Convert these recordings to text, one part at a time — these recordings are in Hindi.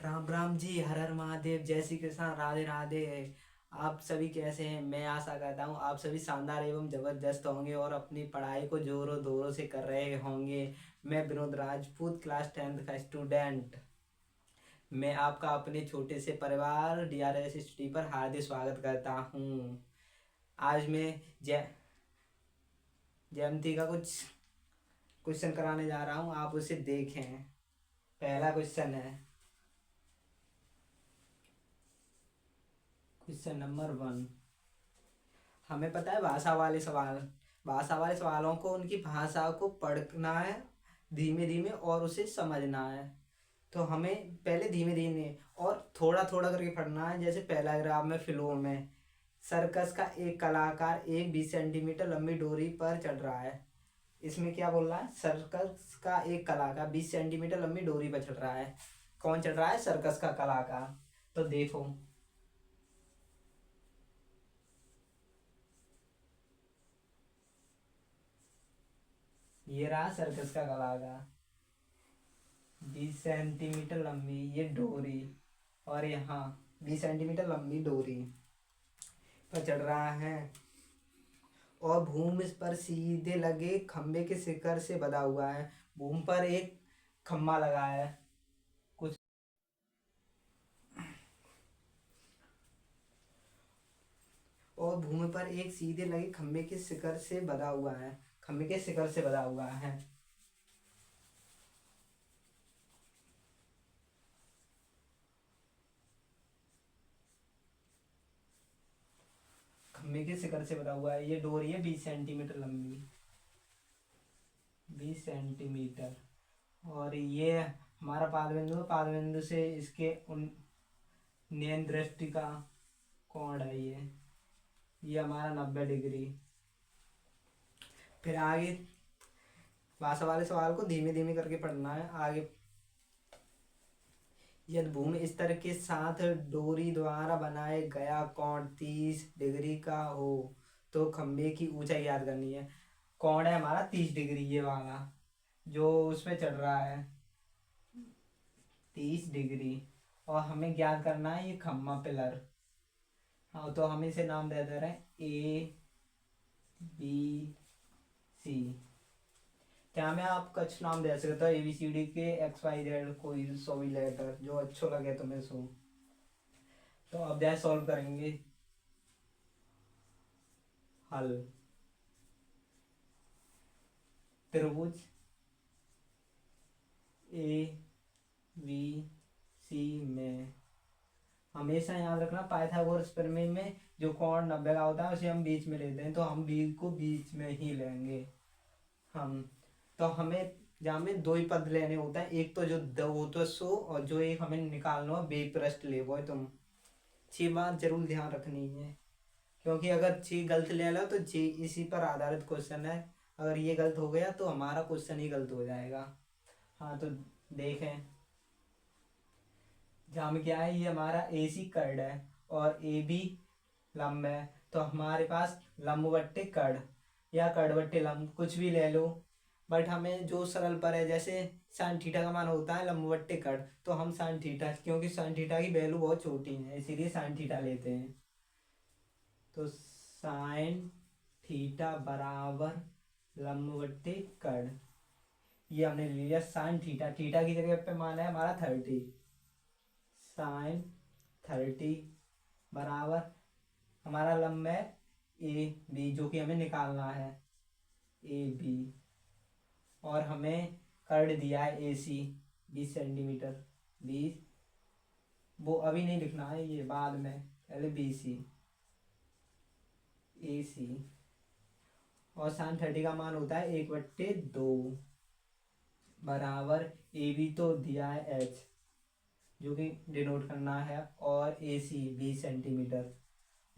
राम राम जी, हर हर महादेव, जय श्री कृष्ण, राधे राधे। आप सभी कैसे हैं? मैं आशा करता हूँ आप सभी शानदार एवं जबरदस्त होंगे और अपनी पढ़ाई को जोरों दोरों से कर रहे होंगे। मैं विनोद राजपूत, क्लास 10th का स्टूडेंट। मैं आपका अपने छोटे से परिवार DRS स्टडी पर हार्दिक स्वागत करता हूँ। आज मैं जय जयंती का कुछ क्वेश्चन कराने जा रहा हूँ, आप उसे देखें। पहला क्वेश्चन है, क्वेश्चन नंबर 1। हमें पता है भाषा वाले सवालों को उनकी भाषा को पढ़ना है धीमे धीमे और उसे समझना है। तो हमें पहले धीमे धीमे और थोड़ा थोड़ा करके पढ़ना है। जैसे पहला ग्राफ में फ्लो में सर्कस का एक कलाकार एक 20 सेंटीमीटर लंबी डोरी पर चढ़ रहा है। इसमें क्या बोल रहा है? सर्कस का एक कलाकार 20 सेंटीमीटर लंबी डोरी पर चढ़ रहा है। कौन चढ़ रहा है? सर्कस का कलाकार। तो देखो, ये रहा सर्कस का कलाकार, 20 सेंटीमीटर लंबी ये डोरी, और यहाँ 20 सेंटीमीटर लंबी डोरी पर चढ़ रहा है और भूमि पर सीधे लगे खंबे के शिखर से बंधा हुआ है। भूमि पर एक खम्मा लगा है कुछ, और भूमि पर एक सीधे लगे खंबे के शिखर से बंधा हुआ है, खंबे के शिखर से बंधा हुआ है। खंबे के शिखर से बंधा हुआ है, ये डोरी है 20 सेंटीमीटर लंबी, 20 सेंटीमीटर। और ये हमारा पाद बिंदु है, पाद बिंदु से इसके उन नयन दृष्टि का कोण है ये हमारा 90 डिग्री। फिर आगे भाषा वाले सवाल को धीमे धीमे करके पढ़ना है। आगे, यदि भूमि स्तर के साथ डोरी द्वारा बनाए गया कोण 30 डिग्री का हो तो खंबे की ऊंचाई याद करनी है। कोण है हमारा 30 डिग्री, ये वाला जो उसमें चढ़ रहा है 30 डिग्री। और हमें ज्ञात करना है ये खम्मा पिलर। हाँ, तो हम इसे नाम दे रहे हैं ABC। क्या मैं आप कुछ नाम दे सकता हूँ ABCD के, XYZ, कोई सो भी लेटर जो अच्छो लगे तुम्हें सो। तो अब जैसे सॉल्व करेंगे, हल। त्रिभुज ABC में हमेशा याद रखना, पाइथागोरस प्रमेय में जो कोण 90 का होता है उसे हम बीच में लेते हैं, तो हम बी को बीच में ही लेंगे हम। तो हमें जहाँ में दो ही पद लेने होता है, एक तो जो दो वो तो सो, और जो एक हमें निकालना हो बे पृष्ठ ले वो तुम। अच्छी बात जरूर ध्यान रखनी है, क्योंकि अगर ची गलत ले लो तो जी इसी पर आधारित क्वेश्चन है। अगर ये गलत हो गया तो हमारा क्वेश्चन ही गलत हो जाएगा। हाँ, तो देखें, जहाँ में क्या है, ये हमारा AC कर्ड है और AB लंब है। तो हमारे पास लंब बट्टे कर्ड या कर्ड बट्टे लंब कुछ भी ले लो, बट हमें जो सरल पर है, जैसे साइन थीटा का मान होता है लंब बट्टे कर्ड, तो हम साइन थीटा, क्योंकि साइन थीटा की वैल्यू बहुत छोटी है इसीलिए साइन थीटा लेते हैं। तो साइन थीटा बराबर लंब बट्टे कर्ड, ये हमने ले लिया साइन थीटा। थीटा की जगह पे मान है हमारा 30, साइन 30 बराबर हमारा लंब है AB जो कि हमें निकालना है AB। और हमें कर्ड दिया है AC 20 सेंटीमीटर, 20, वो अभी नहीं लिखना है, ये बाद में, पहले BC AC। और साइन 30 का मान होता है 1/2 बराबर AB तो दिया है H जो कि डिनोट करना है, और AC 20 सेंटीमीटर।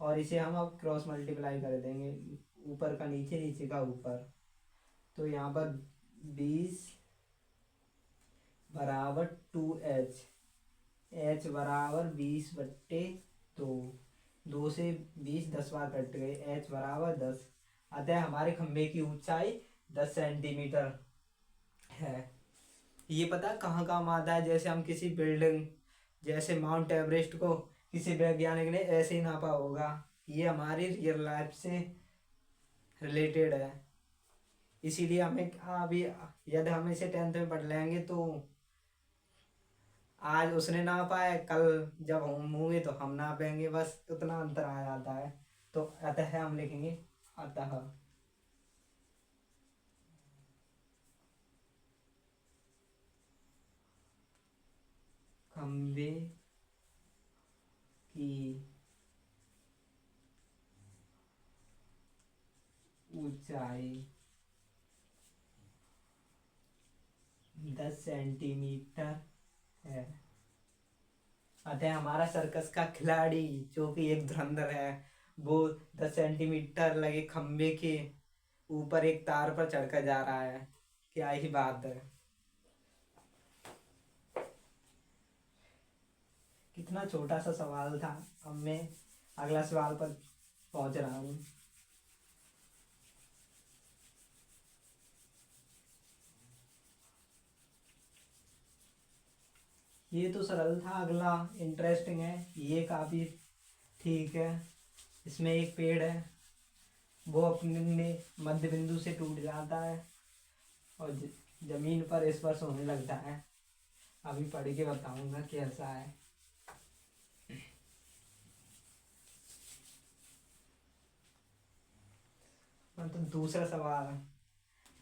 और इसे हम अब क्रॉस मल्टीप्लाई कर देंगे, ऊपर का नीचे, नीचे का ऊपर। तो यहाँ पर 20 बराबर 2H, H बराबर 20/2, 2 से 20 10 बार कट गए, H बराबर 10। अतः हमारे खंभे की ऊंचाई 10 सेंटीमीटर है। ये पता कहाँ काम आता है? जैसे हम किसी बिल्डिंग जैसे माउंट एवरेस्ट को किसी वैज्ञानिक ने ऐसे ही नापा होगा। ये हमारी रियल लाइफ से रिलेटेड है। इसीलिए हमें अभी यदि हम इसे 10th में पढ़ लेंगे तो आज उसने नापा है, कल जब हम होंगे तो हम नापेंगे, बस उतना अंतर आ जाता है। तो अतः हम लिखेंगे अतः खंबे की ऊंचाई 10 सेंटीमीटर है। अतः हमारा सर्कस का खिलाड़ी जो कि एक धुरंधर है, वो 10 सेंटीमीटर लगे खंबे के ऊपर एक तार पर चढ़कर जा रहा है। क्या ही बात है। कितना छोटा सा सवाल था। अब मैं अगला सवाल पर पहुंच रहा हूँ। ये तो सरल था, अगला इंटरेस्टिंग है, ये काफी ठीक है। इसमें एक पेड़ है, वो अपने मध्य बिंदु से टूट जाता है और जमीन पर स्पर्श होने लगता है। अभी पढ़ के बताऊंगा कैसा है। तो दूसरा सवाल,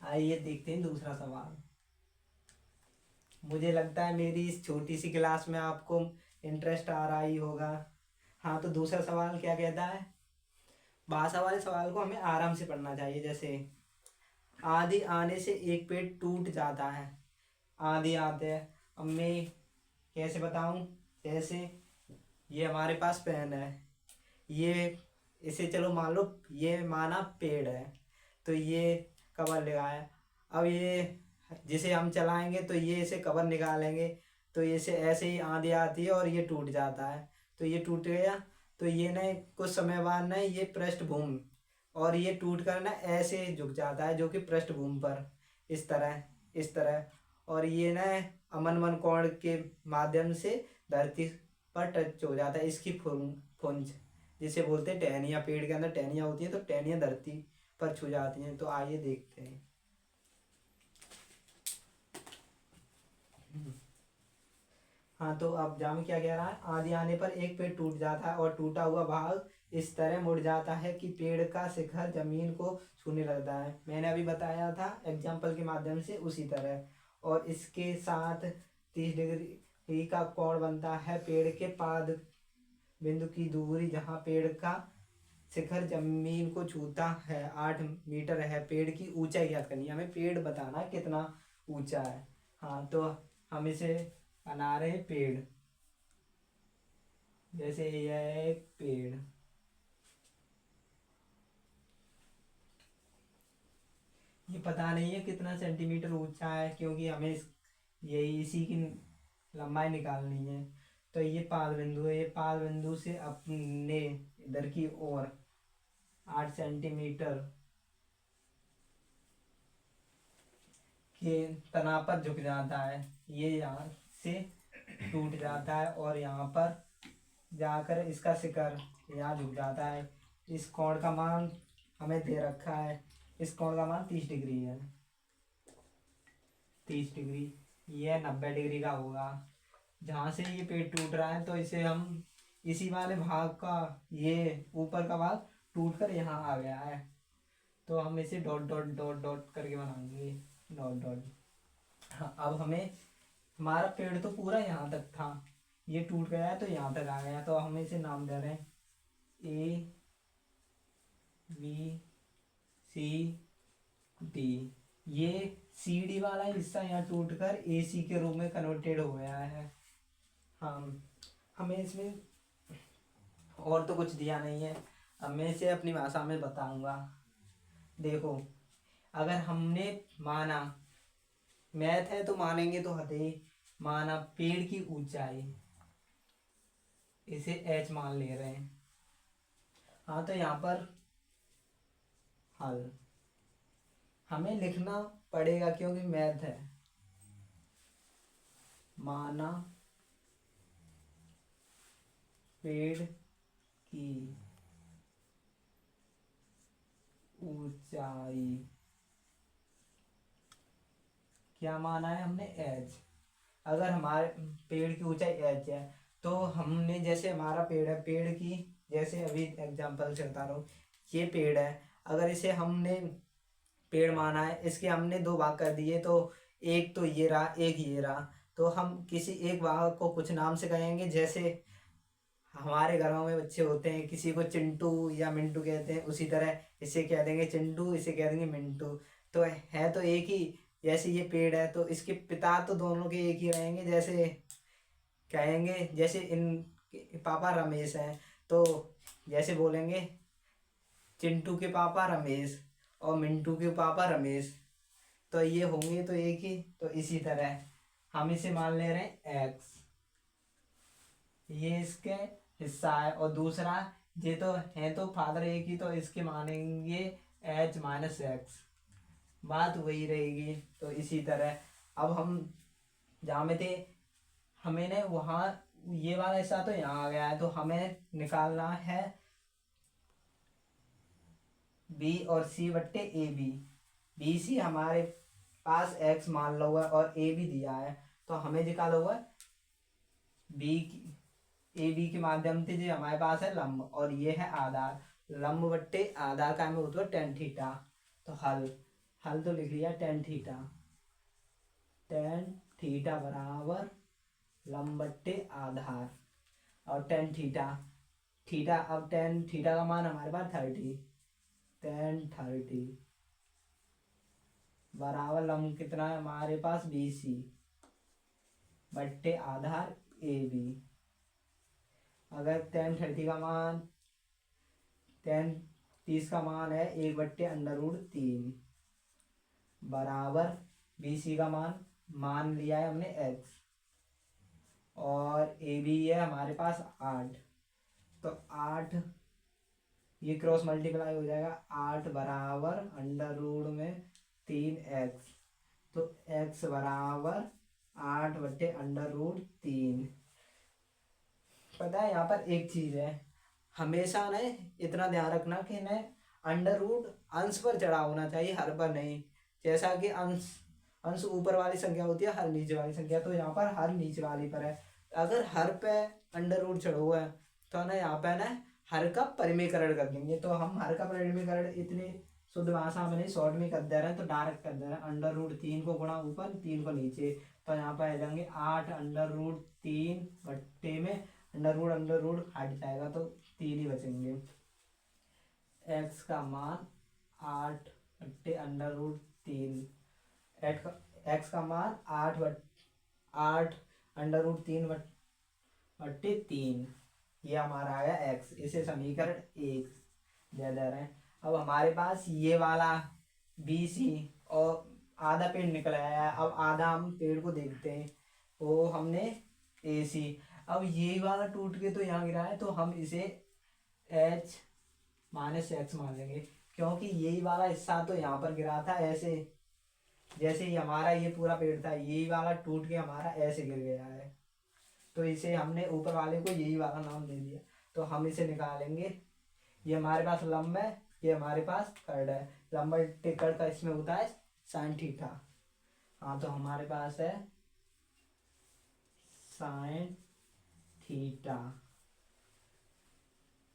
आइए देखते हैं दूसरा सवाल। मुझे लगता है मेरी इस छोटी सी क्लास में आपको इंटरेस्ट आ रहा ही होगा। हाँ, तो दूसरा सवाल क्या कहता है। भाषा वाले सवाल को हमें आराम से पढ़ना चाहिए। जैसे आंधी आने से एक पेड़ टूट जाता है। आंधी आते हैं, अब मैं कैसे बताऊं। जैसे ये हमारे पास पेन है, ये इसे चलो मान लो ये माना पेड़ है, तो ये कवर लगा है। अब ये जिसे हम चलाएंगे तो ये इसे कवर निकालेंगे, तो इसे ऐसे ही आंधी आती है और ये टूट जाता है। तो ये टूट गया, तो ये ना कुछ समय बाद ना ये पृष्ठभूमि, और ये टूट कर ना ऐसे झुक जाता है जो कि पृष्ठभूमि पर इस तरह इस तरह, और ये ना अमन मन कोण के माध्यम से धरती पर टच हो जाता है। इसकी फुंज जिसे बोलते हैं टहनियाँ, पेड़ के अंदर टहनियाँ होती हैं, तो टहनियाँ धरती पर छू जाती हैं। तो आइए देखते हैं। हाँ, तो अब जाम क्या कह रहा है। आंधी आने पर एक पेड़ टूट जाता है और टूटा हुआ भाग इस तरह मुड़ जाता है कि पेड़ का शिखर जमीन को छूने लगता है। मैंने अभी बताया था एग्जाम्पल के माध्यम से उसी तरह। और इसके साथ 30 डिग्री का कोण बनता है पेड़ के पाद बिंदु की दूरी, जहाँ पेड़ का शिखर जमीन को छूता है 8 मीटर है। पेड़ की ऊंचाई ज्ञात करनी है, हमें पेड़ बताना है कितना ऊंचा है। हाँ, तो हम इसे बना रहे हैं पेड़। जैसे यह एक पेड़, ये पता नहीं है कितना सेंटीमीटर ऊंचा है, क्योंकि हमें यही इसी की लंबाई निकालनी है। तो ये पाद बिंदु है, ये पाद बिंदु से अपने इधर की ओर 8 सेंटीमीटर के तनाव पर झुक जाता है। ये यहाँ से टूट जाता है और यहाँ पर जाकर इसका शिखर यहाँ झुक जाता है। इस कोण का मान हमें दे रखा है, इस कोण का मान 30 डिग्री है। 30 डिग्री, ये 90 डिग्री का होगा। जहाँ से ये पेड़ टूट रहा है, तो इसे हम इसी वाले भाग का ये ऊपर का भाग टूट कर यहाँ आ गया है, तो हम इसे डॉट डॉट डॉट डॉट करके बनाएंगे। Dot dot. हाँ, अब हमें हमारा पेड़ तो पूरा यहाँ तक था, ये टूट गया है तो यहाँ तक आ गया, तो हम इसे नाम दे रहे हैं ABCD। ये CD वाला हिस्सा यहाँ टूटकर AC के रूप में कन्वर्टेड हो गया है। हम हमें इसमें और तो कुछ दिया नहीं है, अब मैं इसे अपनी भाषा में बताऊंगा। देखो, अगर हमने माना, मैथ है तो मानेंगे तो हते ही, माना पेड़ की ऊंचाई, इसे h मान ले रहे हैं। हाँ, तो यहाँ पर हल हमें लिखना पड़ेगा क्योंकि मैथ है। माना पेड़ की ऊंचाई, क्या माना है हमने, एच। अगर हमारे पेड़ की ऊंचाई एच है तो हमने, जैसे हमारा पेड़ है, पेड़ की, जैसे अभी एग्जांपल से बता रहा हूँ, ये पेड़ है, अगर इसे हमने पेड़ माना है, इसके हमने दो भाग कर दिए, तो एक तो ये रहा, एक ये रहा, तो हम किसी एक भाग को कुछ नाम से कहेंगे। जैसे हमारे घरों में बच्चे होते हैं, किसी को चिंटू या मिंटू कहते हैं, उसी तरह इसे कह देंगे चिंटू, इसे कह देंगे मिंटू। तो है तो एक ही। जैसे ये पेड़ है तो इसके पिता तो दोनों के एक ही रहेंगे, जैसे कहेंगे, जैसे इन पापा रमेश हैं, तो जैसे बोलेंगे चिंटू के पापा रमेश और मिंटू के पापा रमेश, तो ये होंगे तो एक ही। तो इसी तरह हम इसे मान ले रहे हैं एक्स, ये इसके हिस्सा है, और दूसरा ये तो है तो फादर एक ही, तो इसके मानेंगे एच माइनस एक्स, बात वही रहेगी। तो इसी तरह अब हम जहाँ में थे, हमें ने वहाँ, ये वाला हिस्सा तो यहाँ आ गया है, तो हमें निकालना है बी और सी बट्टे ए बी। बी सी हमारे पास एक्स मान लो है और ए बी दिया है, तो हमें निकालो हुआ बी ए बी के माध्यम से जो हमारे पास है लंब, और ये है आधार, लंब बट्टे आधार का हमें होता है टेन थीटा। तो हल, हल तो लिख लिया टेन थीटा, टेन थीटा बराबर लंब बट्टे आधार, और टेन थीटा, थीटा, अब टेन थीटा का मान हमारे पास 30, टेन 30 बराबर लंब कितना है हमारे पास, बी सी बट्टे आधार ए बी। अगर टेन 30 का मान, टेन 30 का मान है 1/√3 बराबर बी सी का मान, मान लिया है हमने एक्स, और ए बी है हमारे पास 8, तो 8 ये क्रॉस मल्टीप्लाई हो जाएगा, 8 बराबर √3x, तो x बराबर 8/√3। पता है यहाँ पर एक चीज़ है, हमेशा ने इतना ध्यान रखना कि न अंडर रूट अंश पर चढ़ा होना चाहिए, हर पर नहीं। जैसा कि अंश, अंश ऊपर वाली संख्या होती है, हर नीचे वाली संख्या, तो यहाँ पर हर नीचे वाली पर है। अगर हर पे अंडर रूट चढ़ा हुआ है तो ना यहाँ पे ना हर का परिमेयकरण कर देंगे, तो हम हर का परिमेयकरण इतने शुद्ध भाषा में नहीं, शॉर्ट में कर दे रहे हैं, तो डायरेक्ट कर दे रहे हैं, √3 को गुणा ऊपर, 3 को नीचे, तो यहाँ पर आ जाएंगे 8√3 बट्टे में अंडर रूट हट जाएगा, तो 3 ही बचेंगे। एक्स का मान 8/√3, एक्स का मान 8/√3/3, ये हमारा आया एक्स। इसे समीकरण 1 दे दे रहे हैं। अब हमारे पास ये वाला बी सी और आधा पेड़ निकल आया है, अब आधा हम पेड़ को देखते हैं, वो हमने ए सी, अब ये वाला टूट के तो यहाँ गिरा है, तो हम इसे एच माइनस एक्स मान लेंगे, क्योंकि यही वाला हिस्सा तो यहाँ पर गिरा था ऐसे, जैसे ही हमारा ये पूरा पेड़ था, यही वाला टूट के हमारा ऐसे गिर गया है, तो इसे हमने ऊपर वाले को यही वाला नाम दे दिया, तो हम इसे निकालेंगे। ये हमारे पास लंब है, ये हमारे पास कर्ड है, लंब बट्टे कर्ड का इसमें होता है साइन थीटा। हाँ, तो हमारे पास है साइन थीटा।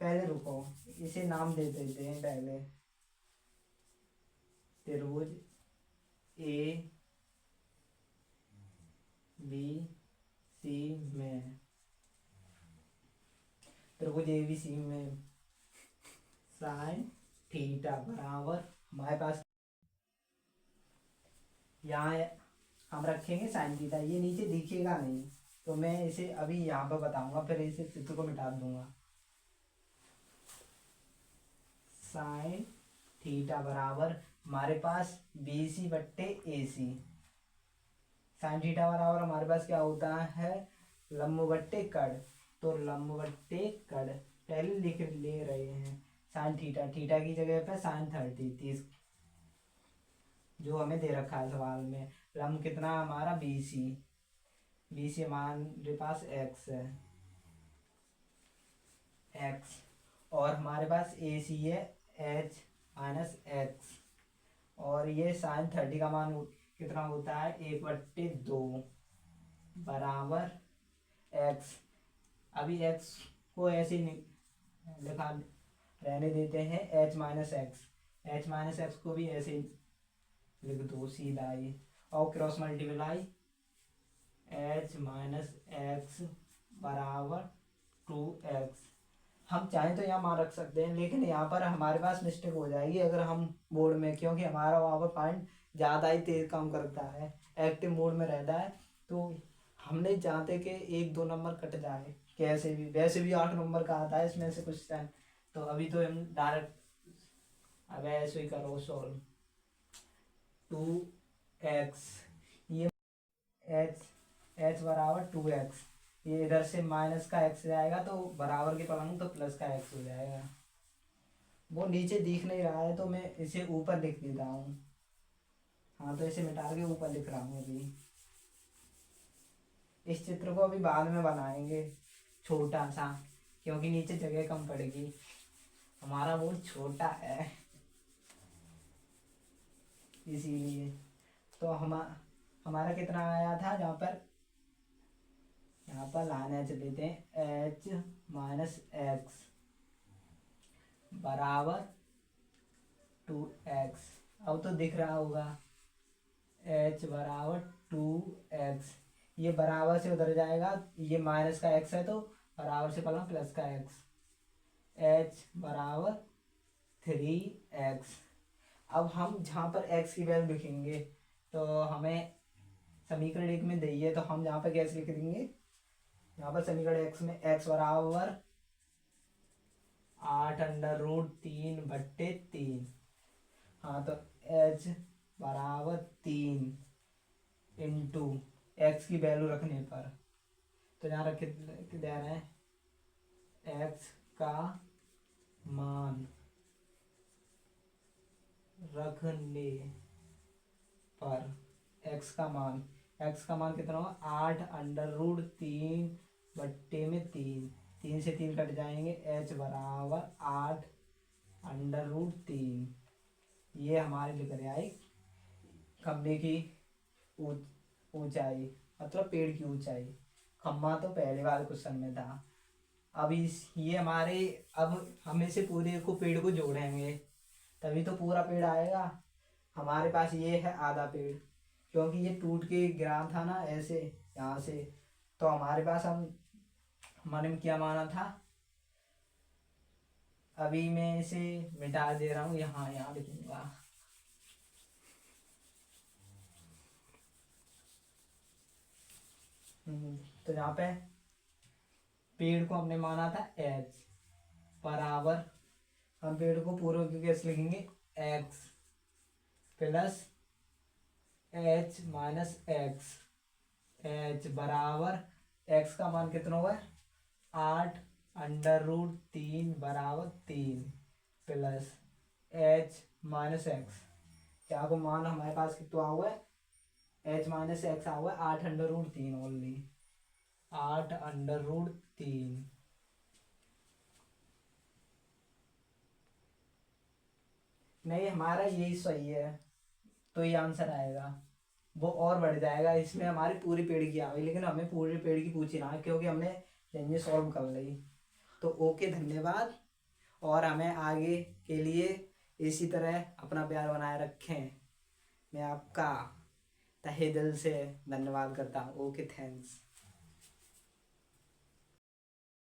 पहले रुको, इसे नाम दे देते हैं पहले, त्रिभुज ए बी सी में, त्रिभुज ए बी सी में साइन थीटा बराबर हमारे पास, यहाँ हम रखेंगे साइन थीटा, ये नीचे दिखेगा नहीं, तो मैं इसे अभी यहाँ पर बताऊंगा, फिर इसे चित्र को मिटा दूंगा। साइन थीटा बराबर हमारे पास बी सी बट्टे ए सी, साइन थीटा बराबर हमारे पास क्या होता है, लंब बट्टे कड़, तो लंब बट्टे कड़ पहले लिख ले रहे हैं, साइन थीटा, थीटा की जगह पे साइन 30 जो हमें दे रखा है सवाल में। लंब कितना हमारा बी सी, बी सी हमारे पास एक्स है, एक्स, और हमारे पास ए सी है एच माइनस एक्स, और ये साइन 30 का मान कितना होता है 1/2 बराबर एक्स। अभी एक्स को ऐसे लिखा रहने देते हैं H minus x, H minus x को भी ऐसे लिख दो सीधा ही, और cross multiply H minus x बराबर 2x। हम चाहें तो यहाँ मान रख सकते हैं, लेकिन यहाँ पर हमारे पास मिस्टेक हो जाएगी अगर हम बोर्ड में, क्योंकि हमारा वहाँ पर पॉइंट ज़्यादा ही तेज काम करता है, एक्टिव मोड में रहता है, तो हमने चाहते कि 1-2 नंबर कट जाए कैसे भी, वैसे भी 8 नंबर का आता है इसमें से कुछ टाइम। तो अभी तो हम डायरेक्ट अब ऐसे ही करो सॉल्व 2x, ये एच एच बराबर 2x, ये इधर से माइनस का x जाएगा तो बराबर के पढ़ाऊँ तो प्लस का x हो जाएगा। वो नीचे दिख नहीं रहा है तो मैं इसे ऊपर लिख देता हूँ। हाँ तो इसे मिटा के ऊपर लिख रहा हूँ अभी। इस चित्र को अभी बाद में बनाएंगे छोटा सा, क्योंकि नीचे जगह कम पड़ेगी, हमारा बोर्ड छोटा है इसीलिए। तो हमारा कितना आया था, यहाँ पर लाइन एच लेते हैं, एच माइनस एक्स बराबर 2x। अब तो दिख रहा होगा h बराबर 2x, ये बराबर से उधर जाएगा, ये माइनस का x है तो बराबर से पहला प्लस का x, h बराबर 3x। अब हम जहाँ पर x की वैल्यू लिखेंगे तो हमें समीकरण 1 में दी है, तो हम जहाँ पर कैसे लिख देंगे, यहाँ पर समीकरण x में x बराबर 8√3/3। हाँ तो h बराबर 3 इंटू एक्स की वैल्यू रखने पर, तो यहाँ रख दे रहे हैं एक्स का मान रखने पर, एक्स का मान कितना होगा 8√3/3, 3 से 3 कट जाएंगे, h बराबर 8√3। ये हमारे लिख रहे हैं खम्भे की ऊंचाई, मतलब पेड़ की ऊंचाई। खम्भा तो पहले वाले क्वेश्चन में था। अब ये हमारे, अब हम इसे पूरे को पेड़ को जोड़ेंगे तभी तो पूरा पेड़ आएगा। हमारे पास ये है आधा पेड़, क्योंकि ये टूट के गिरा था ना ऐसे यहाँ से, तो हमारे पास हमने क्या माना था। अभी मैं इसे मिटा दे रहा हूँ, यहाँ लिखूंगा। तो यहाँ पे पेड़ को हमने माना था h बराबर, हम पेड़ को पूर्व की कैसे लिखेंगे x plus h minus x, h बराबर x का मान कितना हुआ 8√3 बराबर 3 प्लस h माइनस एक्स, क्या को मान हमारे पास कितना हुआ है, h माइनस एक्स हुआ है 8√3 ओनली, 8√3। नहीं हमारा यही सही है, तो ये आंसर आएगा। वो और बढ़ जाएगा, इसमें हमारी पूरी पेड़ की आ गई, लेकिन हमें पूरे पेड़ की पूछी ना है क्योंकि हमने रेंज सॉल्व कर ली। तो ओके, धन्यवाद, और हमें आगे के लिए इसी तरह अपना प्यार बनाए रखें। मैं आपका तहे दिल से धन्यवाद करता हूँ। Okay, thanks.